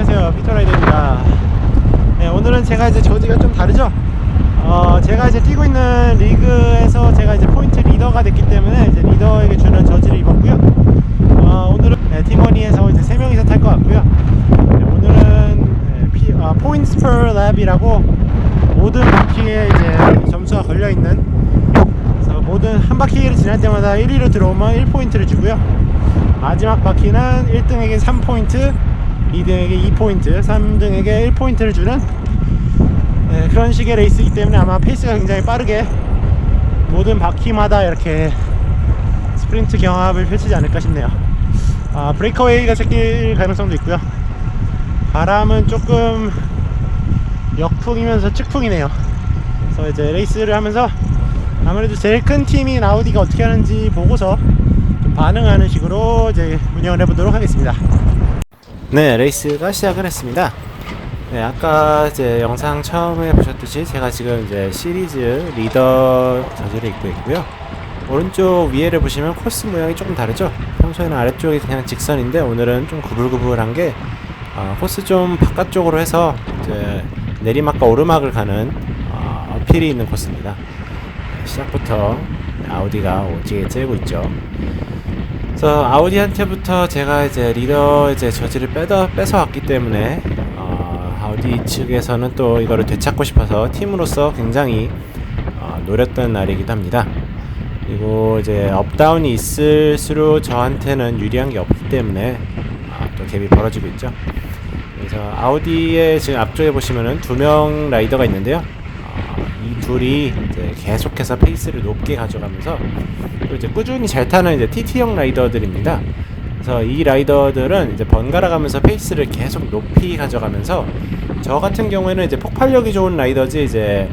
안녕하세요, 피터라이더입니다. 네, 오늘은 제가 이제 저지가 좀 다르죠. 제가 이제 뛰고 있는 리그에서 제가 이제 포인트 리더가 됐기 때문에 이제 리더에게 주는 저지를 입었고요. 오늘은 팀원이에서 이제 3명이서 탈 것 같고요. 네, 오늘은 포인트 per 랩이라고 모든 바퀴에 이제 점수가 걸려 있는, 그래서 모든 한 바퀴를 지날 때마다 1위로 들어오면 1포인트를 주고요. 마지막 바퀴는 1등에게 3포인트, 2등에게 2포인트, 3등에게 1포인트를 주는 그런 식의 레이스이기 때문에 아마 페이스가 굉장히 빠르게 모든 바퀴마다 이렇게 스프린트 경합을 펼치지 않을까 싶네요. 브레이크웨이가 생길 가능성도 있고요. 바람은 조금 역풍이면서 측풍이네요. 그래서 이제 레이스를 하면서 아무래도 제일 큰 팀인 아우디가 어떻게 하는지 보고서 좀 반응하는 식으로 이제 운영을 해보도록 하겠습니다. 네, 레이스가 시작을 했습니다. 네, 아까 이제 영상 처음에 보셨듯이 제가 지금 이제 시리즈 리더 저지를 입고 있고요. 오른쪽 위에를 보시면 코스 모양이 조금 다르죠. 평소에는 아래쪽이 그냥 직선인데 오늘은 좀 구불구불한 게 코스 좀 바깥쪽으로 해서 이제 내리막과 오르막을 가는 어필이 있는 코스입니다. 네, 시작부터 아우디가 오지게 째고 있죠. 그래서 아우디한테부터 제가 이제 리더 이제 저지를 뺏어 왔기 때문에 아우디 측에서는 또 이거를 되찾고 싶어서 팀으로서 굉장히 노렸던 날이기도 합니다. 그리고 이제 업다운이 있을수록 저한테는 유리한 게 없기 때문에 또 갭이 벌어지고 있죠. 그래서 아우디의 지금 앞쪽에 보시면은 2명 라이더가 있는데요. 이 둘이 이제 계속해서 페이스를 높게 가져가면서 또 이제 꾸준히 잘 타는 이제 TT형 라이더들입니다. 그래서 이 라이더들은 이제 번갈아 가면서 페이스를 계속 높이 가져가면서 저 같은 경우에는 이제 폭발력이 좋은 라이더지 이제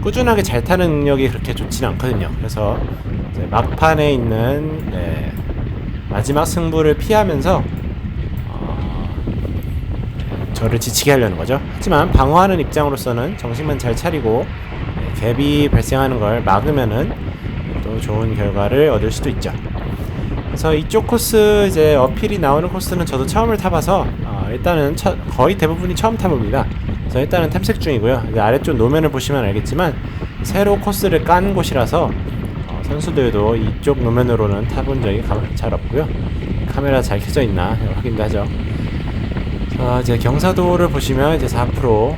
꾸준하게 잘 타는 능력이 그렇게 좋지는 않거든요. 그래서 이제 막판에 있는 마지막 승부를 피하면서 저를 지치게 하려는 거죠. 하지만 방어하는 입장으로서는 정신만 잘 차리고 갭이 발생하는 걸 막으면은 또 좋은 결과를 얻을 수도 있죠. 그래서 이쪽 코스 이제 어필이 나오는 코스는 저도 처음을 타봐서 일단은 거의 대부분이 처음 타봅니다. 그래서 일단은 탐색 중이고요. 이제 아래쪽 노면을 보시면 알겠지만 새로 코스를 깐 곳이라서 선수들도 이쪽 노면으로는 타본 적이 잘 없고요. 카메라 잘 켜져 있나 확인도 하죠. 이제 경사도를 보시면 이제 4%, 5%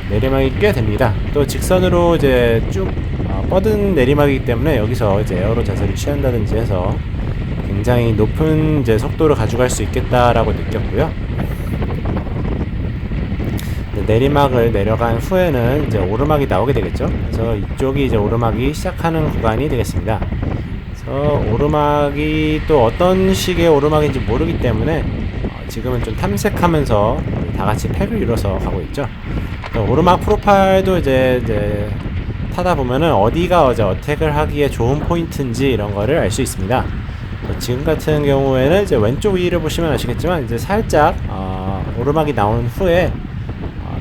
내리막이 꽤 됩니다. 또 직선으로 이제 쭉 뻗은 내리막이기 때문에 여기서 이제 에어로 자세를 취한다든지 해서 굉장히 높은 이제 속도를 가져갈 수 있겠다라고 느꼈고요. 내리막을 내려간 후에는 이제 오르막이 나오게 되겠죠. 그래서 이쪽이 이제 오르막이 시작하는 구간이 되겠습니다. 그래서 오르막이 또 어떤 식의 오르막인지 모르기 때문에 지금은 좀 탐색하면서 다 같이 팩을 이뤄서 가고 있죠. 오르막 프로파일도 이제 타다 보면은 어디가 이제 어택을 하기에 좋은 포인트인지 이런 거를 알 수 있습니다. 지금 같은 경우에는 이제 왼쪽 위를 보시면 아시겠지만 이제 살짝 오르막이 나온 후에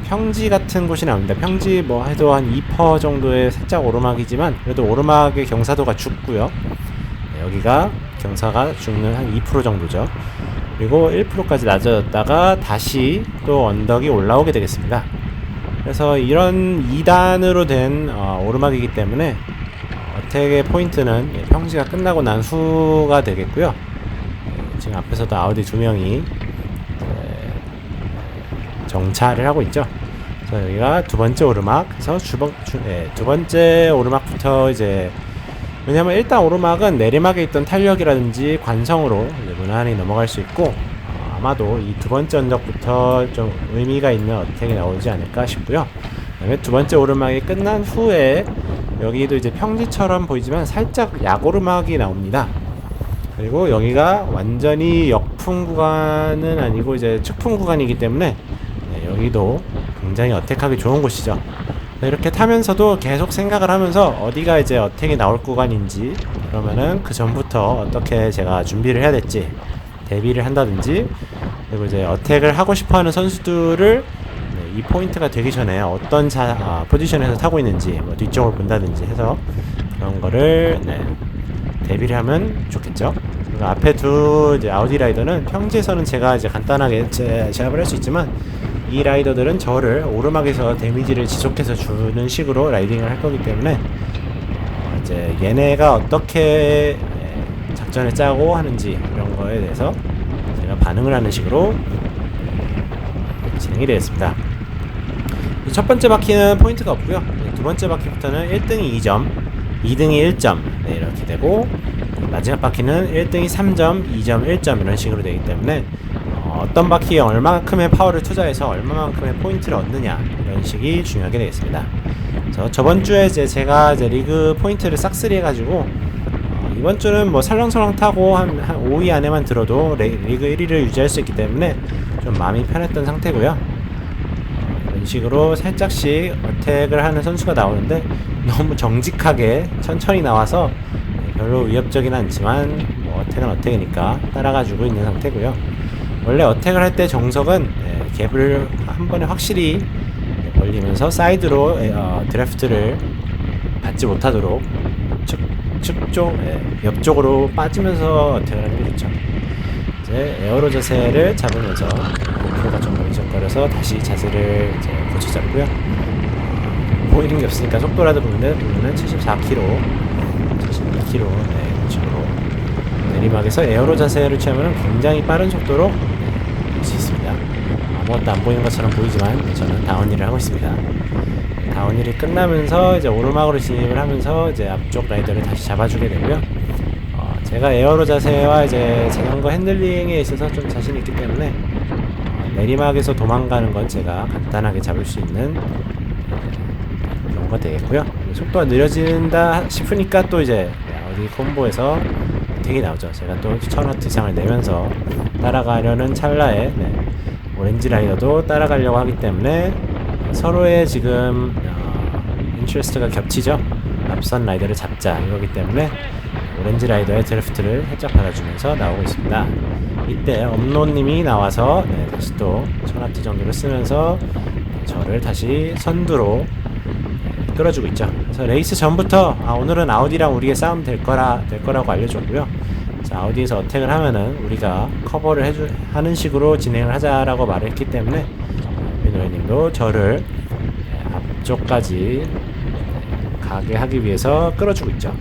평지 같은 곳이 나옵니다. 평지 뭐 해도 한 2% 정도의 살짝 오르막이지만 그래도 오르막의 경사도가 죽고요. 여기가 경사가 죽는 한 2% 정도죠. 그리고 1%까지 낮아졌다가 다시 또 언덕이 올라오게 되겠습니다. 그래서 이런 2단으로 된 오르막이기 때문에 어택의 포인트는 평지가 끝나고 난 후가 되겠고요. 지금 앞에서도 아우디 2명이 정차를 하고 있죠. 그래서 여기가 두 번째 오르막. 그래서 두 번째 오르막부터 이제 왜냐면 일단 오르막은 내리막에 있던 탄력이라든지 관성으로 무난히 넘어갈 수 있고 아마도 이 두 번째 언덕부터 좀 의미가 있는 어택이 나오지 않을까 싶고요. 그다음에 두 번째 오르막이 끝난 후에 여기도 이제 평지처럼 보이지만 살짝 약오르막이 나옵니다. 그리고 여기가 완전히 역풍 구간은 아니고 이제 측풍 구간이기 때문에 여기도 굉장히 어택하기 좋은 곳이죠. 이렇게 타면서도 계속 생각을 하면서 어디가 이제 어택이 나올 구간인지 그러면은 그 전부터 어떻게 제가 준비를 해야 될지 대비를 한다든지 그리고 이제 어택을 하고 싶어하는 선수들을 이 포인트가 되기 전에 어떤 포지션에서 타고 있는지 뭐 뒤쪽을 본다든지 해서 그런 거를 대비를 하면 좋겠죠. 그리고 앞에 두 이제 아우디 라이더는 평지에서는 제가 이제 간단하게 제압을 할 수 있지만 이 라이더들은 저를 오르막에서 데미지를 지속해서 주는 식으로 라이딩을 할 거기 때문에 이제 얘네가 어떻게 작전을 짜고 하는지 이런 거에 대해서 제가 반응을 하는 식으로 진행이 되겠습니다. 첫 번째 바퀴는 포인트가 없고요. 두 번째 바퀴부터는 1등이 2점, 2등이 1점 이렇게 되고 마지막 바퀴는 1등이 3점, 2점, 1점 이런 식으로 되기 때문에 어떤 바퀴에 얼마만큼의 파워를 투자해서 얼마만큼의 포인트를 얻느냐 이런 식이 중요하게 되겠습니다. 그래서 저번 주에 제가 리그 포인트를 싹쓸이 해가지고 이번 주는 뭐 설렁설렁 타고 한 5위 안에만 들어도 리그 1위를 유지할 수 있기 때문에 좀 마음이 편했던 상태고요. 이런 식으로 살짝씩 어택을 하는 선수가 나오는데 너무 정직하게 천천히 나와서 별로 위협적이는 않지만 뭐 어택은 어택이니까 따라가지고 있는 상태고요. 원래 어택을 할 때 정석은 갭을 한 번에 확실히 벌리면서 사이드로 드래프트를 받지 못하도록 측쪽 옆쪽으로 빠지면서 어택을 하는 게 좋죠. 이제 에어로 자세를 잡으면서 목표가 좀 걸리적거려서 다시 자세를 이제 고쳐 잡고요. 보이는 게 없으니까 속도라도 보면은 74km, 72km 이런 식으로 내리막에서 에어로 자세를 취하면 굉장히 빠른 속도로 할 수 있습니다. 아무것도 안 보이는 것처럼 보이지만 저는 다운힐을 하고 있습니다. 다운힐이 끝나면서 이제 오르막으로 진입을 하면서 이제 앞쪽 라이더를 다시 잡아주게 되고요. 제가 에어로 자세와 이제 자전거 핸들링에 있어서 좀 자신이 있기 때문에 내리막에서 도망가는 건 제가 간단하게 잡을 수 있는 경우가 되겠고요. 속도가 느려진다 싶으니까 또 이제 어디 콤보에서 되게 나오죠. 제가 또 1000W 이상을 내면서 따라가려는 찰나에 오렌지 라이더도 따라가려고 하기 때문에 서로의 지금 인트레스트가 겹치죠. 앞선 라이더를 잡자 이거기 때문에 오렌지 라이더의 드래프트를 살짝 받아주면서 나오고 있습니다. 이때 업로님이 나와서 다시 또 1000W 정도를 쓰면서 저를 다시 선두로 끌어주고 있죠. 그래서 레이스 전부터 오늘은 아우디랑 우리의 싸움 될 거라고 알려줬고요. 자, 아우디에서 어택을 하면은 우리가 커버를 하는 식으로 진행을 하자라고 말을 했기 때문에 민호님도 저를 앞쪽까지 가게 하기 위해서 끌어주고 있죠.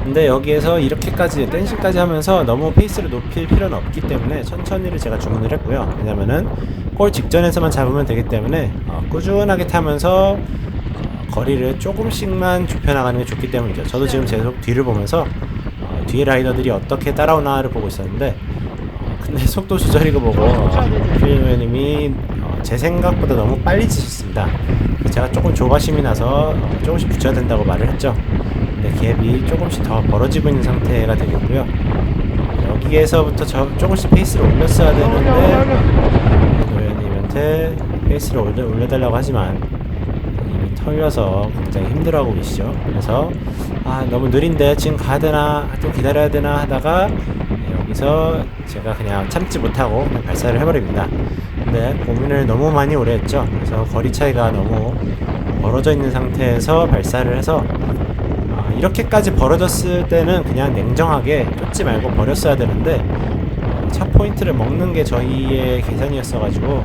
근데 여기에서 이렇게까지 댄싱까지 하면서 너무 페이스를 높일 필요는 없기 때문에 천천히를 제가 주문을 했고요. 왜냐면은 골 직전에서만 잡으면 되기 때문에 꾸준하게 타면서 거리를 조금씩만 좁혀나가는 게 좋기 때문이죠. 저도 지금 계속 뒤를 보면서 뒤에 라이더들이 어떻게 따라오나를 보고 있었는데 근데 속도 조절이고 보고 필리노님이 제 생각보다 너무 빨리 치셨습니다. 제가 조금 조바심이 나서 조금씩 붙여야 된다고 말을 했죠. 근데 갭이 조금씩 더 벌어지고 있는 상태가 되겠고요. 여기에서부터 조금씩 페이스를 올렸어야 되는데 노현님한테 페이스를 올려달라고 하지만 이미 털려서 굉장히 힘들어하고 계시죠. 그래서 너무 느린데 지금 가야 되나 좀 기다려야 되나 하다가 여기서 제가 그냥 참지 못하고 그냥 발사를 해버립니다. 근데 고민을 너무 많이 오래 했죠. 그래서 거리 차이가 너무 벌어져 있는 상태에서 발사를 해서 이렇게까지 벌어졌을 때는 그냥 냉정하게 쫓지 말고 버렸어야 되는데 첫 포인트를 먹는 게 저희의 계산이었어가지고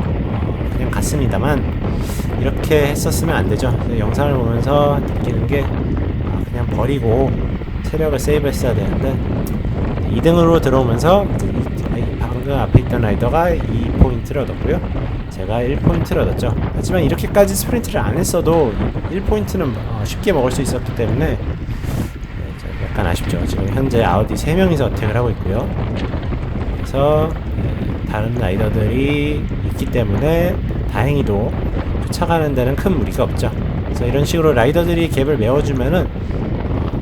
그냥 갔습니다만 이렇게 했었으면 안 되죠. 영상을 보면서 느끼는 게 그냥 버리고 체력을 세이브했어야 되는데 2등으로 들어오면서 방금 앞에 있던 라이더가 2포인트를 얻었고요. 제가 1포인트를 얻었죠. 하지만 이렇게까지 스프린트를 안 했어도 1포인트는 쉽게 먹을 수 있었기 때문에 약간 아쉽죠. 지금 현재 아우디 3명이서 어택을 하고 있고요. 그래서 다른 라이더들이 있기 때문에 다행히도 쫓아가는 데는 큰 무리가 없죠. 그래서 이런 식으로 라이더들이 갭을 메워주면은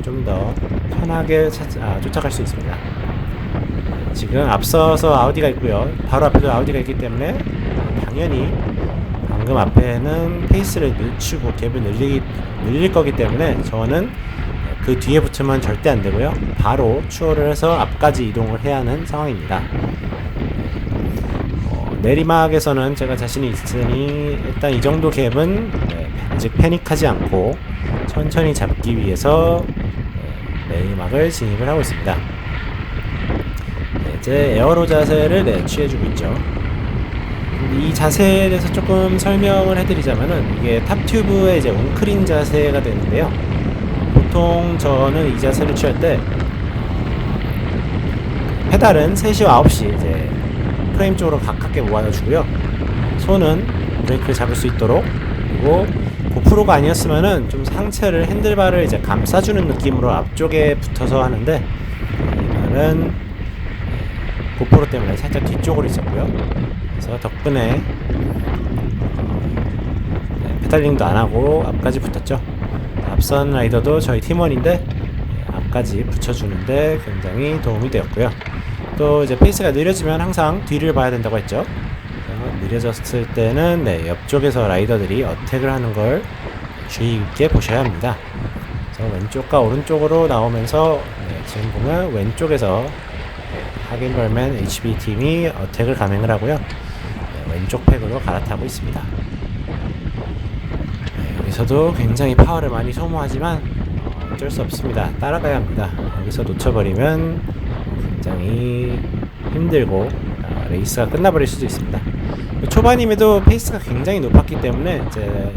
좀 더 편하게 쫓아갈 수 있습니다. 지금 앞서서 아우디가 있고요. 바로 앞에도 아우디가 있기 때문에 당연히 방금 앞에는 페이스를 늦추고 갭을 늘릴 거기 때문에 저는 그 뒤에 붙으면 절대 안 되고요. 바로 추월을 해서 앞까지 이동을 해야 하는 상황입니다. 내리막에서는 제가 자신이 있으니 일단 이 정도 갭은 아직 패닉하지 않고 천천히 잡기 위해서 내리막을 진입을 하고 있습니다. 이제 에어로 자세를 취해주고 있죠. 이 자세에 대해서 조금 설명을 해드리자면은 이게 탑튜브의 이제 웅크린 자세가 되는데요. 보통 저는 이 자세를 취할 때 페달은 3시와 9시 이제 프레임 쪽으로 가깝게 모아주고요. 손은 브레이크를 잡을 수 있도록, 그리고 고프로가 아니었으면은 좀 상체를 핸들바를 이제 감싸주는 느낌으로 앞쪽에 붙어서 하는데, 이날은 고프로 때문에 살짝 뒤쪽으로 있었고요. 그래서 덕분에 페달링도 안하고 앞까지 붙었죠. 앞선 라이더도 저희 팀원인데 앞까지 붙여주는데 굉장히 도움이 되었고요. 또 이제 페이스가 느려지면 항상 뒤를 봐야 된다고 했죠. 느려졌을 때는 옆쪽에서 라이더들이 어택을 하는 걸 주의 깊게 보셔야 합니다. 그래서 왼쪽과 오른쪽으로 나오면서 지금 보면 왼쪽에서 하긴벌맨 HB팀이 어택을 감행을 하고요. 왼쪽 팩으로 갈아타고 있습니다. 여기서도 굉장히 파워를 많이 소모하지만 어쩔 수 없습니다. 따라가야 합니다. 여기서 놓쳐버리면 굉장히 힘들고 레이스가 끝나버릴 수도 있습니다. 초반임에도 페이스가 굉장히 높았기 때문에 이제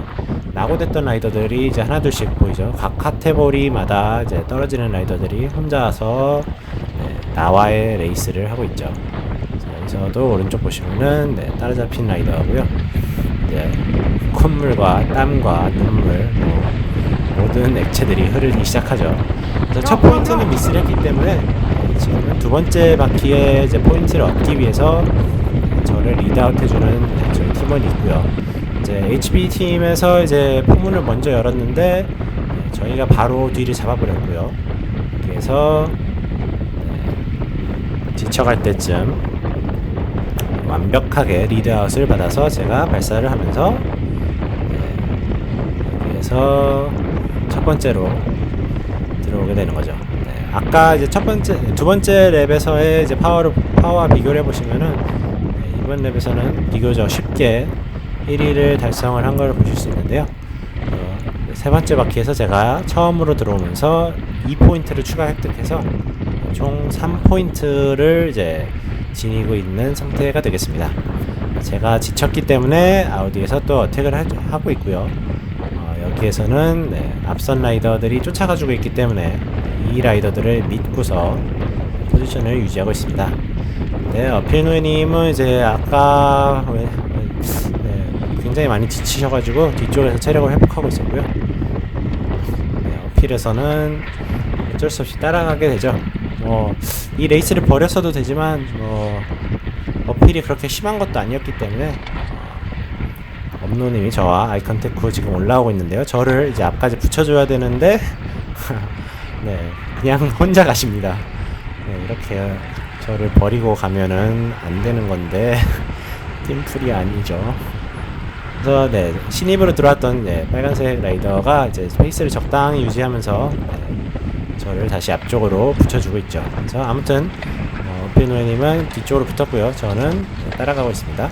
낙오됐던 라이더들이 이제 하나둘씩 보이죠. 각 카테고리마다 이제 떨어지는 라이더들이 혼자서 나와의 레이스를 하고 있죠. 여기서도 오른쪽 보시면은 따라잡힌 라이더고요. 이제 콧물과 땀과 눈물, 모든 액체들이 흐르기 시작하죠. 그래서 첫 포인트는 미스를 했기 때문에 지금은 두 번째 바퀴에 이제 포인트를 얻기 위해서 저를 리드아웃 해주는 저희 팀원이 있고요. 이제 HB 팀에서 이제 포문을 먼저 열었는데 저희가 바로 뒤를 잡아버렸고요. 그래서 지쳐갈 때쯤 완벽하게 리드아웃을 받아서 제가 발사를 하면서 여기에서 첫 번째로 들어오게 되는 거죠. 아까 이제 두 번째 랩에서의 이제 파워와 비교를 해보시면은 이번 랩에서는 비교적 쉽게 1위를 달성을 한 걸 보실 수 있는데요. 세 번째 바퀴에서 제가 처음으로 들어오면서 2포인트를 추가 획득해서 총 3포인트를 이제 지니고 있는 상태가 되겠습니다. 제가 지쳤기 때문에 아우디에서 또 어택을 하고 있고요. 여기에서는 앞선 라이더들이 쫓아가지고 있기 때문에 이 라이더들을 믿고서 포지션을 유지하고 있습니다. 어필노에님은 이제 아까 굉장히 많이 지치셔가지고 뒤쪽에서 체력을 회복하고 있었고요. 어필에서는 어쩔 수 없이 따라가게 되죠. 이 레이스를 버렸어도 되지만 어필이 그렇게 심한 것도 아니었기 때문에 업노님이 저와 아이컨택9 지금 올라오고 있는데요. 저를 이제 앞까지 붙여줘야 되는데 그냥 혼자 가십니다. 이렇게 저를 버리고 가면은 안 되는 건데 팀플이 아니죠. 그래서 신입으로 들어왔던 빨간색 라이더가 이제 페이스를 적당히 유지하면서 저를 다시 앞쪽으로 붙여주고 있죠. 그래서 아무튼 피노님은 뒤쪽으로 붙었고요. 저는 따라가고 있습니다.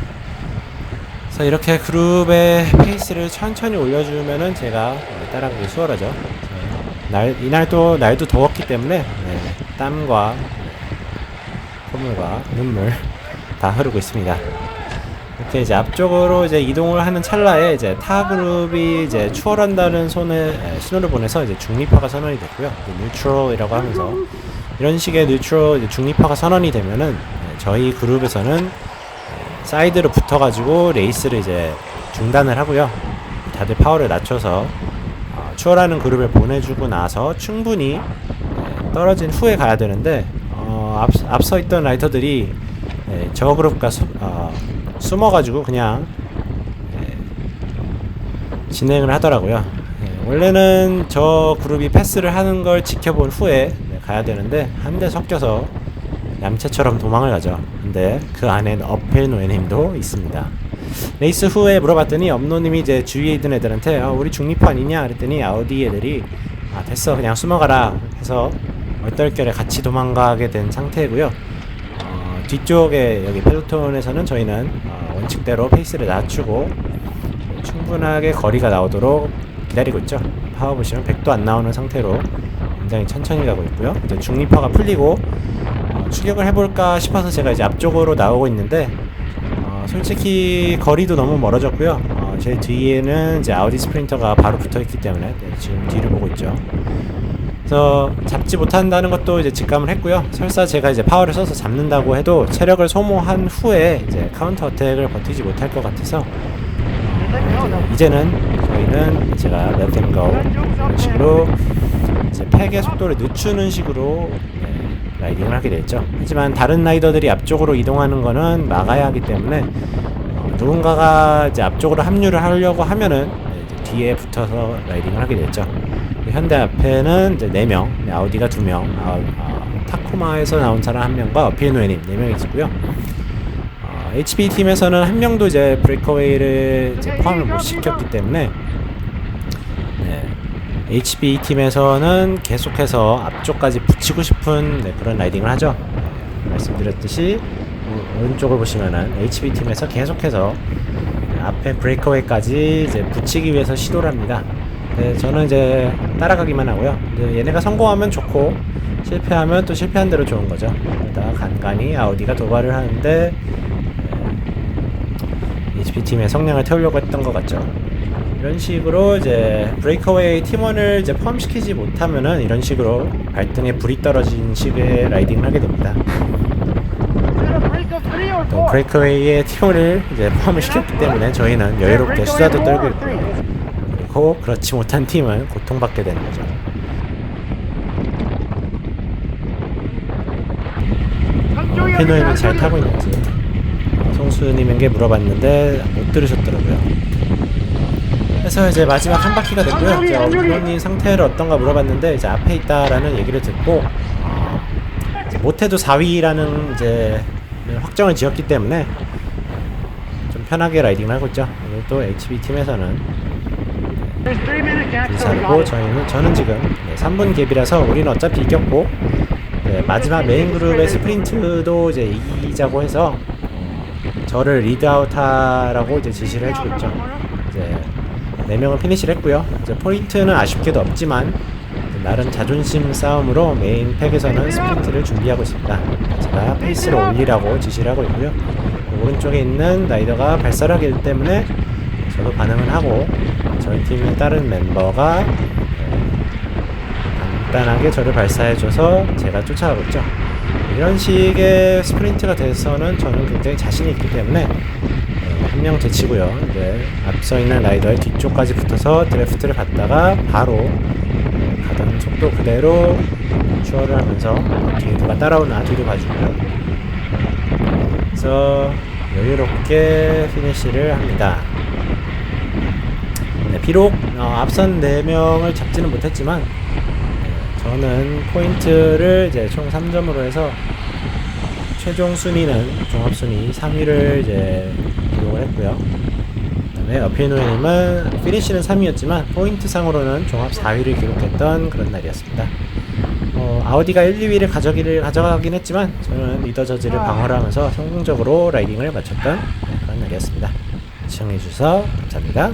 그래서 이렇게 그룹의 페이스를 천천히 올려주면은 제가 따라가기 수월하죠. 이날도 날도 더웠기 때문에 땀과 콧물과 눈물 다 흐르고 있습니다. 이렇게 이제 앞쪽으로 이제 이동을 하는 찰나에 이제 타 그룹이 이제 추월한다는 신호를 보내서 이제 중립화가 선언이 됐고요. 뉴트럴이라고 하면서 이런 식의 뉴트럴 중립화가 선언이 되면은 저희 그룹에서는 사이드로 붙어가지고 레이스를 이제 중단을 하고요. 다들 파워를 낮춰서 추월하는 그룹을 보내주고 나서 충분히 떨어진 후에 가야 되는데 앞서 있던 라이더들이 저 그룹과 숨어가지고 그냥 진행을 하더라고요. 원래는 저 그룹이 패스를 하는 걸 지켜본 후에 가야 되는데 한 대 섞여서 얌체처럼 도망을 가죠. 근데 그 안엔 어펠노에님도 있습니다. 레이스 후에 물어봤더니 업노님이 이제 주위에 있던 애들한테 우리 중립화 아니냐 그랬더니 아우디 애들이 됐어 그냥 숨어가라 해서 얼떨결에 같이 도망가게 된 상태고요. 뒤쪽에 여기 펠로톤에서는 저희는 원칙대로 페이스를 낮추고 충분하게 거리가 나오도록 기다리고 있죠. 파워 보시면 100도 안 나오는 상태로 굉장히 천천히 가고 있고요. 이제 중립화가 풀리고 추격을 해볼까 싶어서 제가 이제 앞쪽으로 나오고 있는데 솔직히 거리도 너무 멀어졌고요. 제 뒤에는 이제 아우디 스프린터가 바로 붙어있기 때문에 지금 뒤를 보고 있죠. 그래서 잡지 못한다는 것도 이제 직감을 했고요. 설사 제가 이제 파워를 써서 잡는다고 해도 체력을 소모한 후에 이제 카운터 어택을 버티지 못할 것 같아서 이제는 저희는 제가 Let them go 이런 식으로 이제 팩의 속도를 늦추는 식으로 라이딩을 하게 됐죠. 하지만 다른 라이더들이 앞쪽으로 이동하는 거는 막아야 하기 때문에 누군가가 이제 앞쪽으로 합류를 하려고 하면은 이제 뒤에 붙어서 라이딩을 하게 됐죠. 현대 앞에는 이제 4명, 아우디가 2명, 타코마에서 나온 사람 1명과 어피에노에님 4명이 있고요. HB 팀에서는 1명도 이제 브레이커웨이를 이제 포함을 못 시켰기 때문에 HB 팀에서는 계속해서 앞쪽까지 붙이고 싶은 그런 라이딩을 하죠. 말씀드렸듯이 오른쪽을 보시면은 HB 팀에서 계속해서 앞에 브레이커웨이까지 이제 붙이기 위해서 시도를 합니다. 저는 이제 따라가기만 하고요. 얘네가 성공하면 좋고 실패하면 또 실패한 대로 좋은 거죠. 그러다가 간간히 아우디가 도발을 하는데 HP 팀의 성량을 태우려고 했던 것 같죠. 이런 식으로 이제 브레이커웨이 팀원을 이제 포함시키지 못하면은 이런 식으로 발등에 불이 떨어진 식의 라이딩을 하게 됩니다. 또 브레이커웨이의 팀원을 이제 포함을 시켰기 때문에 저희는 여유롭게 수다도 떨고 있고요. 그리고 그렇지 못한 팀은 고통받게 되는 거죠. 피노님이 잘 타고 있는지 송수님에게 물어봤는데 못 들으셨더라고요. 그래서 이제 마지막 한 바퀴가 됐고요. 이제 어머님 상태를 어떤가 물어봤는데 이제 앞에 있다라는 얘기를 듣고 못해도 4위라는 이제 확정을 지었기 때문에 좀 편하게 라이딩을 하고 있죠. 그리고 또 HB 팀에서는 불사르고 저는 지금 3분 갭이라서 우리는 어차피 이겼고 마지막 메인 그룹의 스프린트도 이제 이기자고 해서 저를 리드아웃하라고 이제 지시를 해주고 있죠. 이제 4명은 피니시를 했고요. 이제 포인트는 아쉽게도 없지만 나름 자존심 싸움으로 메인 팩에서는 스프린트를 준비하고 있습니다. 제가 페이스를 올리라고 지시를 하고 있고요. 오른쪽에 있는 라이더가 발사를 하기 때문에 저도 반응을 하고 저희 팀의 다른 멤버가 간단하게 저를 발사해줘서 제가 쫓아가고 있죠. 이런 식의 스프린트가 돼서는 저는 굉장히 자신이 있기 때문에 한 명 제치고요. 이제 앞서 있는 라이더의 뒤쪽까지 붙어서 드래프트를 받다가 바로 가던 속도 그대로 추월을 하면서 뒤에 누가 따라오나 뒤로 봐주고요. 그래서 여유롭게 피니시를 합니다. 비록 앞선 4명을 잡지는 못했지만 저는 포인트를 이제 총 3점으로 해서 최종 순위는 종합순위 3위를 이제 기록을 했고요. 그 다음에 어피노님은 피니시는 3위였지만 포인트 상으로는 종합 4위를 기록했던 그런 날이었습니다. 아우디가 1, 2위를 가져가긴 했지만 저는 리더 저지를 방어를 하면서 성공적으로 라이딩을 마쳤던 그런 날이었습니다. 시청해주셔서 감사합니다.